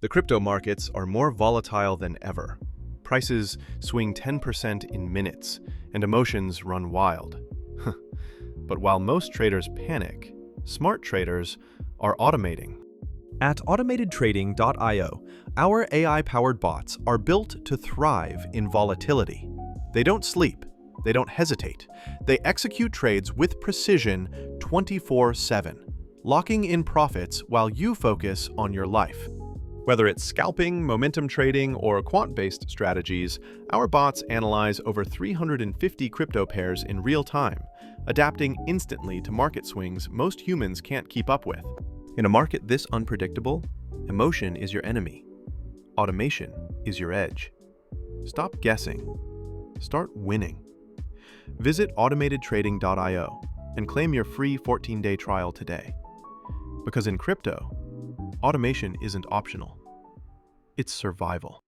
The crypto markets are more volatile than ever. Prices swing 10% in minutes, and emotions run wild. But while most traders panic, smart traders are automating. At automatedtrading.io, our AI-powered bots are built to thrive in volatility. They don't sleep, they don't hesitate. They execute trades with precision 24/7, locking in profits while you focus on your life. Whether it's scalping, momentum trading, or quant-based strategies, our bots analyze over 350 crypto pairs in real time, adapting instantly to market swings most humans can't keep up with. In a market this unpredictable, emotion is your enemy. Automation is your edge. Stop guessing. Start winning. Visit automatedtrading.io and claim your free 14-day trial today. Because in crypto, automation isn't optional. It's survival.